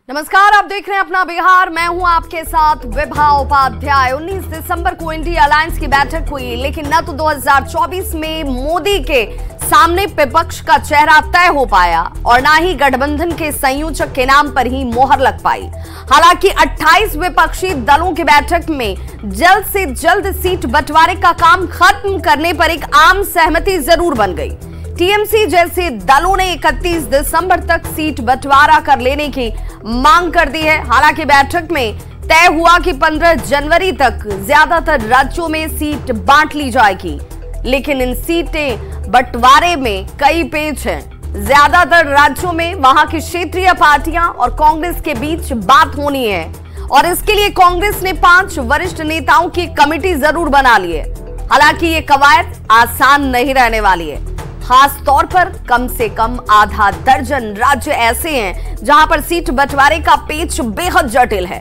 नमस्कार, आप देख रहे हैं अपना बिहार। मैं हूं आपके साथ विभा उपाध्याय। 19 दिसंबर को इंडिया अलायंस की बैठक हुई, लेकिन न तो 2024 में मोदी के सामने विपक्ष का चेहरा तय हो पाया और ना ही गठबंधन के संयोजक के नाम पर ही मोहर लग पाई। हालांकि 28 विपक्षी दलों की बैठक में जल्द से जल्द सीट बंटवारे का काम खत्म करने पर एक आम सहमति जरूर बन गई। टीएमसी जैसे दलों ने 31 दिसंबर तक सीट बंटवारा कर लेने की मांग कर दी है। हालांकि बैठक में तय हुआ कि 15 जनवरी तक ज्यादातर राज्यों में सीट बांट ली जाएगी, लेकिन इन सीटें बंटवारे में कई पेच हैं। ज्यादातर राज्यों में वहां की क्षेत्रीय पार्टियां और कांग्रेस के बीच बात होनी है और इसके लिए कांग्रेस ने 5 वरिष्ठ नेताओं की कमेटी जरूर बना ली है। हालांकि ये कवायद आसान नहीं रहने वाली है। खास तौर पर कम से कम आधा दर्जन राज्य ऐसे हैं जहां पर सीट बंटवारे का पेच बेहद जटिल है।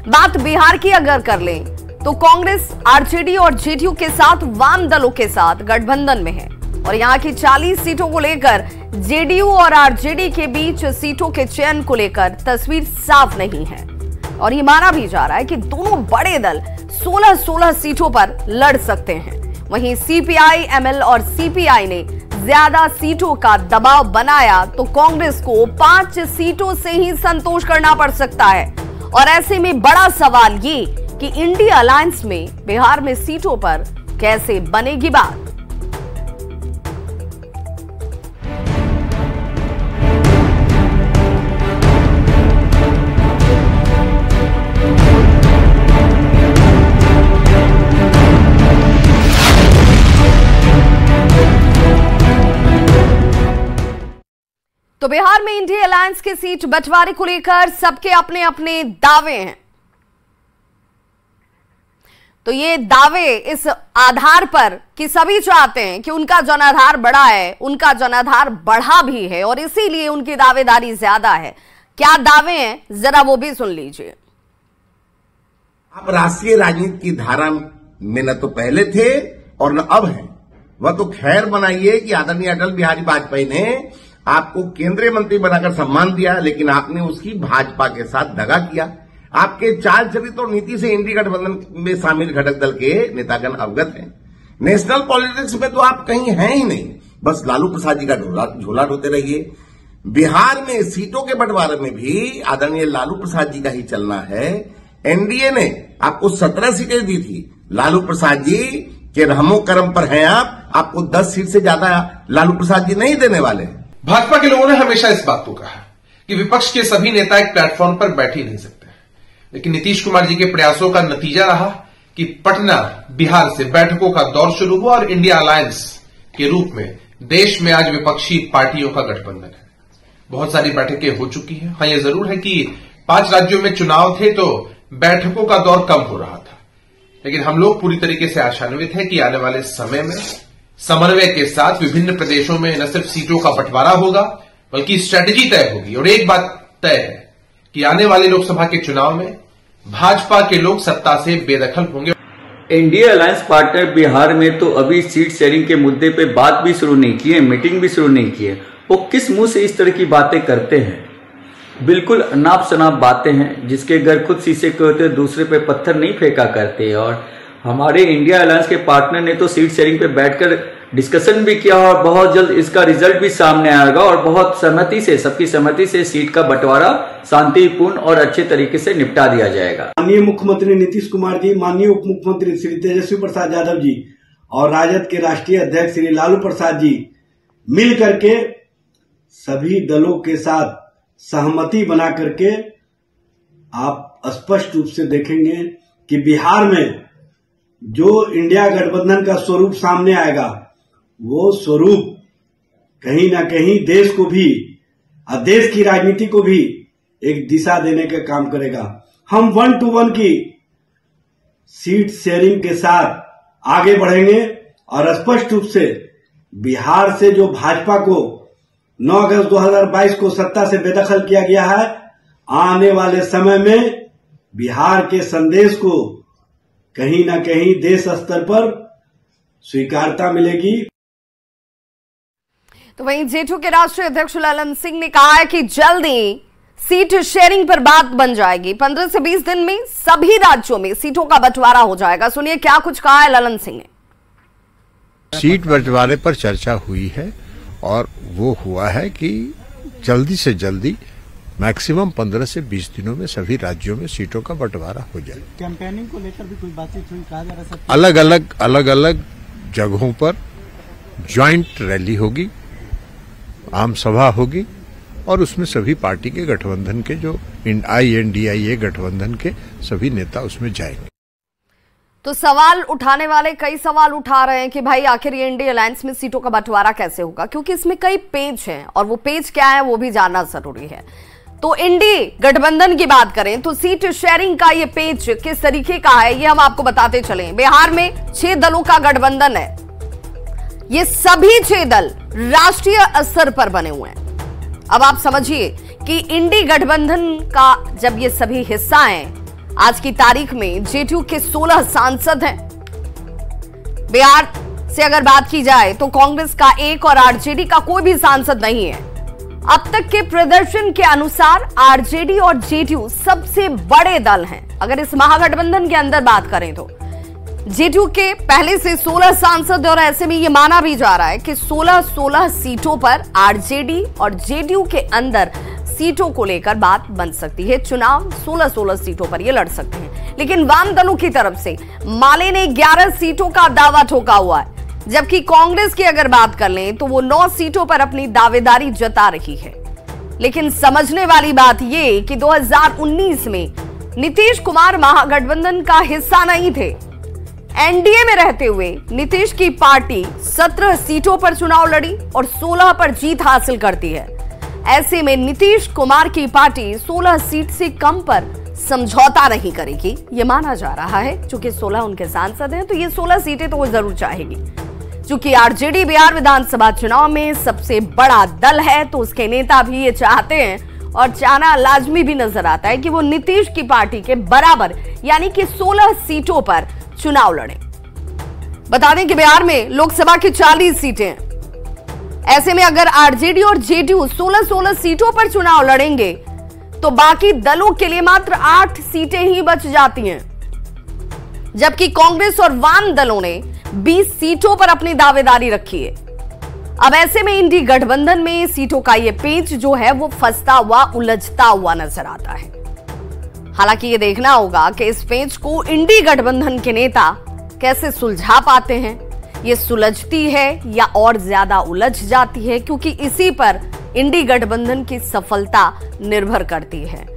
बात बिहार की अगर कर लें तो कांग्रेस आरजेडी और जेडीयू के साथ वाम दलों के साथ गठबंधन में है और यहां की 40 सीटों को लेकर जेडीयू और आरजेडी के बीच सीटों के चयन को लेकर तस्वीर साफ नहीं है और ये माना भी जा रहा है कि दोनों बड़े दल 16-16 सीटों पर लड़ सकते हैं। वहीं सीपीआई, एमएल और सीपीआई ने ज्यादा सीटों का दबाव बनाया तो कांग्रेस को 5 सीटों से ही संतोष करना पड़ सकता है। और ऐसे में बड़ा सवाल ये कि इंडिया अलायंस में बिहार में सीटों पर कैसे बनेगी बात। तो बिहार में इंडिया अलायंस की सीट बंटवारे को लेकर सबके अपने अपने दावे हैं। तो ये दावे इस आधार पर कि सभी चाहते हैं कि उनका जनाधार बड़ा है, उनका जनाधार बढ़ा भी है और इसीलिए उनकी दावेदारी ज्यादा है। क्या दावे हैं, जरा वो भी सुन लीजिए। आप राष्ट्रीय राजनीति की धारा में न तो पहले थे और न अब है। वह तो खैर बनाइए कि आदरणीय अटल बिहारी वाजपेयी ने आपको केंद्रीय मंत्री बनाकर सम्मान दिया, लेकिन आपने उसकी भाजपा के साथ दगा किया। आपके चाल चरित्र और नीति से इंडी गठबंधन में शामिल घटक दल के नेतागण अवगत हैं। नेशनल पॉलिटिक्स में तो आप कहीं हैं ही नहीं, बस लालू प्रसाद जी का झोला ढोते रहिए। बिहार में सीटों के बंटवारे में भी आदरणीय लालू प्रसाद जी का ही चलना है। एनडीए ने आपको 17 सीटें दी थी। लालू प्रसाद जी के रहमो करम पर हैं आपको 10 सीट से ज्यादा लालू प्रसाद जी नहीं देने वाले। भाजपा के लोगों ने हमेशा इस बात को कहा कि विपक्ष के सभी नेता एक प्लेटफॉर्म पर बैठ ही नहीं सकते, लेकिन नीतीश कुमार जी के प्रयासों का नतीजा रहा कि पटना, बिहार से बैठकों का दौर शुरू हुआ और इंडिया अलायंस के रूप में देश में आज विपक्षी पार्टियों का गठबंधन है। बहुत सारी बैठकें हो चुकी हैं। हाँ, यह जरूर है कि 5 राज्यों में चुनाव थे तो बैठकों का दौर कम हो रहा था, लेकिन हम लोग पूरी तरीके से आशान्वित हैं कि आने वाले समय में समन्वय के साथ विभिन्न प्रदेशों में न सिर्फ सीटों का बंटवारा होगा बल्कि स्ट्रेटेजी तय होगी। और एक बात तय है कि आने वाले लोकसभा के चुनाव में भाजपा के लोग सत्ता से बेदखल होंगे। इंडिया अलायंस पार्टनर बिहार में तो अभी सीट शेयरिंग के मुद्दे पे बात भी शुरू नहीं की है, मीटिंग भी शुरू नहीं की है। वो किस मुंह से इस तरह की बातें करते हैं? बिल्कुल अनाप शनाप बातें हैं, जिसके घर खुद शीशे के होते दूसरे पे पत्थर नहीं फेंका करते। और हमारे इंडिया अलायंस के पार्टनर ने तो सीट शेयरिंग पे बैठकर डिस्कशन भी किया और बहुत जल्द इसका रिजल्ट भी सामने आएगा और बहुत सहमति से, सबकी सहमति से सीट का बंटवारा शांतिपूर्ण और अच्छे तरीके से निपटा दिया जाएगा। माननीय मुख्यमंत्री नीतीश कुमार जी, माननीय उप मुख्यमंत्री श्री तेजस्वी प्रसाद यादव जी और राजद के राष्ट्रीय अध्यक्ष श्री लालू प्रसाद जी मिल करके सभी दलों के साथ सहमति बना करके आप स्पष्ट रूप से देखेंगे कि बिहार में जो इंडिया गठबंधन का स्वरूप सामने आएगा, वो स्वरूप कहीं ना कहीं देश को भी और देश की राजनीति को भी एक दिशा देने का काम करेगा। हम 1 to 1 की सीट शेयरिंग के साथ आगे बढ़ेंगे और स्पष्ट रूप से बिहार से जो भाजपा को 9 अगस्त 2022 को सत्ता से बेदखल किया गया है, आने वाले समय में बिहार के संदेश को कहीं ना कहीं देश स्तर पर स्वीकारता मिलेगी। तो वहीं जेडीयू के राष्ट्रीय अध्यक्ष ललन सिंह ने कहा है कि जल्द ही सीट शेयरिंग पर बात बन जाएगी। 15 से 20 दिन में सभी राज्यों में सीटों का बंटवारा हो जाएगा। सुनिए क्या कुछ कहा है ललन सिंह ने। सीट बंटवारे पर चर्चा हुई है और वो हुआ है कि जल्दी से जल्दी मैक्सिमम 15 से 20 दिनों में सभी राज्यों में सीटों का बंटवारा हो जाए। कैंपेनिंग को लेकर भी कोई बातचीत हुई, कहा जा रहा है अलग अलग जगहों पर ज्वाइंट रैली होगी, आम सभा होगी और उसमें सभी पार्टी के गठबंधन के जो INDIA गठबंधन के सभी नेता उसमें जाएंगे। तो सवाल उठाने वाले कई सवाल उठा रहे हैं कि भाई आखिर ये इंडिया अलायंस में सीटों का बंटवारा कैसे होगा, क्योंकि इसमें कई पेज हैं और वो पेज क्या है वो भी जानना जरूरी है। तो इंडी गठबंधन की बात करें तो सीट शेयरिंग का ये पेज किस तरीके का है ये हम आपको बताते चलें। बिहार में 6 दलों का गठबंधन है। ये सभी 6 दल राष्ट्रीय स्तर पर बने हुए हैं। अब आप समझिए कि इंडी गठबंधन का जब ये सभी हिस्सा हैं, आज की तारीख में जेडीयू के 16 सांसद हैं। बिहार से अगर बात की जाए तो कांग्रेस का 1 और आरजेडी का कोई भी सांसद नहीं है। अब तक के प्रदर्शन के अनुसार आरजेडी और जेडीयू सबसे बड़े दल हैं। अगर इस महागठबंधन के अंदर बात करें तो जेडीयू के पहले से 16 सांसद और ऐसे में ये माना भी जा रहा है कि 16 सीटों पर आरजेडी और जेडीयू के अंदर सीटों को लेकर बात बन सकती है। चुनाव 16 सीटों पर ये लड़ सकते हैं। लेकिन वाम दलों की तरफ से माले ने 11 सीटों का दावा ठोका हुआ है, जबकि कांग्रेस की अगर बात कर लें तो वो 9 सीटों पर अपनी दावेदारी जता रही है। लेकिन समझने वाली बात ये कि 2019 में नीतीश कुमार महागठबंधन का हिस्सा नहीं थे। एनडीए में रहते हुए नीतीश की पार्टी 17 सीटों पर चुनाव लड़ी और 16 पर जीत हासिल करती है। ऐसे में नीतीश कुमार की पार्टी 16 सीट से कम पर समझौता नहीं करेगी, यह माना जा रहा है। चूंकि 16 उनके सांसद हैं तो ये 16 सीटें तो वो जरूर चाहेगी। चूंकि आरजेडी बिहार विधानसभा चुनाव में सबसे बड़ा दल है तो उसके नेता भी ये चाहते हैं और चाहना लाजमी भी नजर आता है कि वो नीतीश की पार्टी के बराबर यानी कि 16 सीटों पर चुनाव लड़े। बता दें कि बिहार में लोकसभा की 40 सीटें हैं। ऐसे में अगर आरजेडी और जेडीयू 16 सीटों पर चुनाव लड़ेंगे तो बाकी दलों के लिए मात्र 8 सीटें ही बच जाती हैं, जबकि कांग्रेस और वाम दलों ने 20 सीटों पर अपनी दावेदारी रखी है। अब ऐसे में इंडी गठबंधन में सीटों का यह पेच जो है वो फंसता हुआ उलझता हुआ नजर आता है। हालांकि ये देखना होगा कि इस पेच को इंडी गठबंधन के नेता कैसे सुलझा पाते हैं। ये सुलझती है या और ज्यादा उलझ जाती है, क्योंकि इसी पर इंडी गठबंधन की सफलता निर्भर करती है।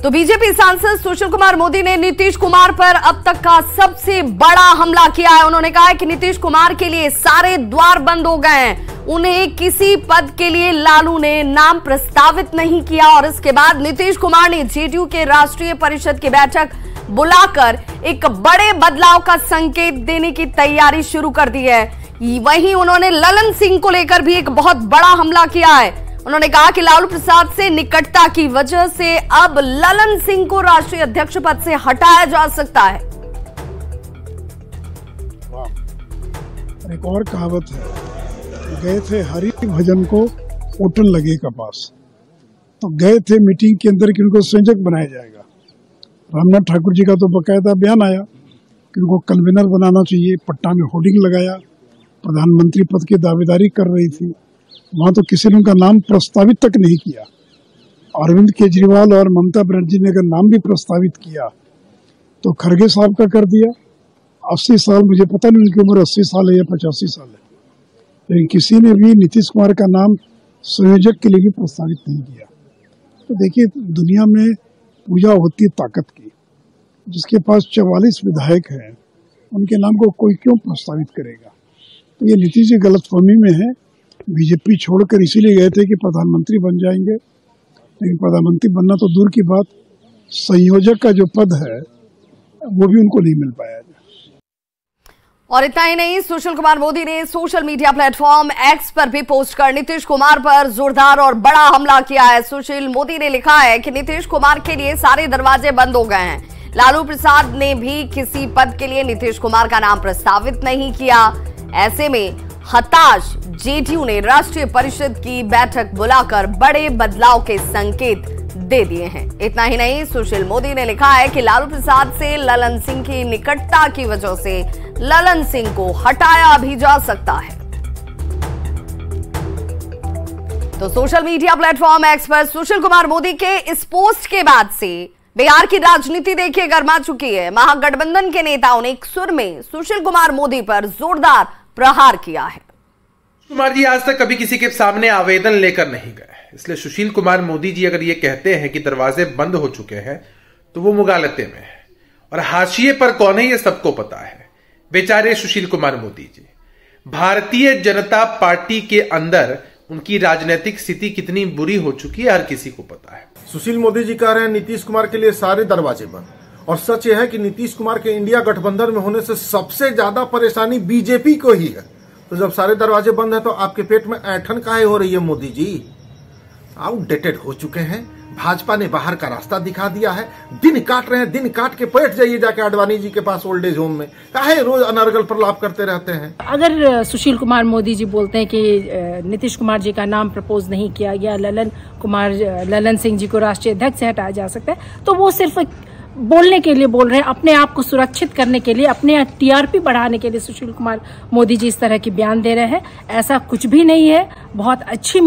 तो बीजेपी सांसद सुशील कुमार मोदी ने नीतीश कुमार पर अब तक का सबसे बड़ा हमला किया है। उन्होंने कहा है कि नीतीश कुमार के लिए सारे द्वार बंद हो गए हैं। उन्हें किसी पद के लिए लालू ने नाम प्रस्तावित नहीं किया और इसके बाद नीतीश कुमार ने जेडीयू के राष्ट्रीय परिषद की बैठक बुलाकर एक बड़े बदलाव का संकेत देने की तैयारी शुरू कर दी है। वहीं उन्होंने ललन सिंह को लेकर भी एक बहुत बड़ा हमला किया है। उन्होंने कहा कि लालू प्रसाद से निकटता की वजह से अब ललन सिंह को राष्ट्रीय अध्यक्ष पद से हटाया जा सकता है। एक और कहावत है, गए थे हरि भजन को होटल लगे का पास, तो गए थे मीटिंग के अंदर कि उनको संयोजक बनाया जाएगा। रामनाथ ठाकुर जी का तो बकायदा बयान आया कि उनको कन्वीनर बनाना चाहिए। पट्टा में होर्डिंग लगाया, प्रधानमंत्री पद की दावेदारी कर रही थी। वहां तो किसी ने उनका नाम प्रस्तावित तक नहीं किया। अरविंद केजरीवाल और ममता बनर्जी ने अगर नाम भी प्रस्तावित किया तो खरगे साहब का कर दिया। 80 साल, मुझे पता नहीं उनकी उम्र 80 साल है या 85 साल है, लेकिन किसी ने भी नीतीश कुमार का नाम संयोजक के लिए भी प्रस्तावित नहीं किया। तो देखिए, दुनिया में पूजा होती है ताकत की। जिसके पास 44 विधायक हैं उनके नाम को कोई क्यों प्रस्तावित करेगा? तो ये नीतीश जी गलतफहमी में है। बीजेपी छोड़कर इसीलिए गए थे कि प्रधानमंत्री बन जाएंगे, लेकिन प्रधानमंत्री बनना तो दूर की बात, संयोजक का जो पद है वो भी उनको नहीं मिल पाया। और इतना ही नहीं, सुशील कुमार मोदी ने सोशल मीडिया प्लेटफॉर्म एक्स पर भी पोस्ट कर नीतीश कुमार पर जोरदार और बड़ा हमला किया है। सुशील मोदी ने लिखा है कि नीतीश कुमार के लिए सारे दरवाजे बंद हो गए हैं। लालू प्रसाद ने भी किसी पद के लिए नीतीश कुमार का नाम प्रस्तावित नहीं किया। ऐसे में हताश जेडीयू ने राष्ट्रीय परिषद की बैठक बुलाकर बड़े बदलाव के संकेत दे दिए हैं। इतना ही नहीं, सुशील मोदी ने लिखा है कि लालू प्रसाद से ललन सिंह की निकटता की वजह से ललन सिंह को हटाया भी जा सकता है। तो सोशल मीडिया प्लेटफॉर्म एक्स पर सुशील कुमार मोदी के इस पोस्ट के बाद से बिहार की राजनीति देखिए गर्मा चुकी है। महागठबंधन के नेताओं ने एक सुर में सुशील कुमार मोदी पर जोरदार प्रहार किया है। कुमार जी आज तक कभी किसी के सामने आवेदन लेकर नहीं गए, इसलिए सुशील कुमार मोदी जी अगर ये कहते हैं कि दरवाजे बंद हो चुके हैं तो वो मुगालते में है, और हाशिए पर कौन है ये सबको पता है। बेचारे सुशील कुमार मोदी जी, भारतीय जनता पार्टी के अंदर उनकी राजनीतिक स्थिति कितनी बुरी हो चुकी है हर किसी को पता है। सुशील मोदी जी कह रहे हैं नीतीश कुमार के लिए सारे दरवाजे बंद, और सच यह है कि नीतीश कुमार के इंडिया गठबंधन में होने से सबसे ज्यादा परेशानी बीजेपी को ही है। तो जब सारे दरवाजे बंद है तो आपके पेट में ऐंठन काहे हो रही है? मोदी जी आउटडेटेड हो चुके हैं। भाजपा ने बाहर का रास्ता दिखा दिया है। दिन काट रहे हैं, दिन काट के बैठ जाइए जाके आडवाणी जी के पास ओल्ड एज होम में, काहे रोज अनर्गल प्रलाप करते रहते हैं। अगर सुशील कुमार मोदी जी बोलते हैं कि नीतीश कुमार जी का नाम प्रपोज नहीं किया गया, ललन सिंह जी को राष्ट्रीय अध्यक्ष से हटाया जा सकता है, तो वो सिर्फ बोलने के लिए बोल रहे हैं, अपने आप को सुरक्षित करने के लिए, अपने टीआरपी बढ़ाने के लिए सुशील कुमार मोदी जी इस तरह की बयान दे रहे हैं। ऐसा कुछ भी नहीं है। बहुत अच्छी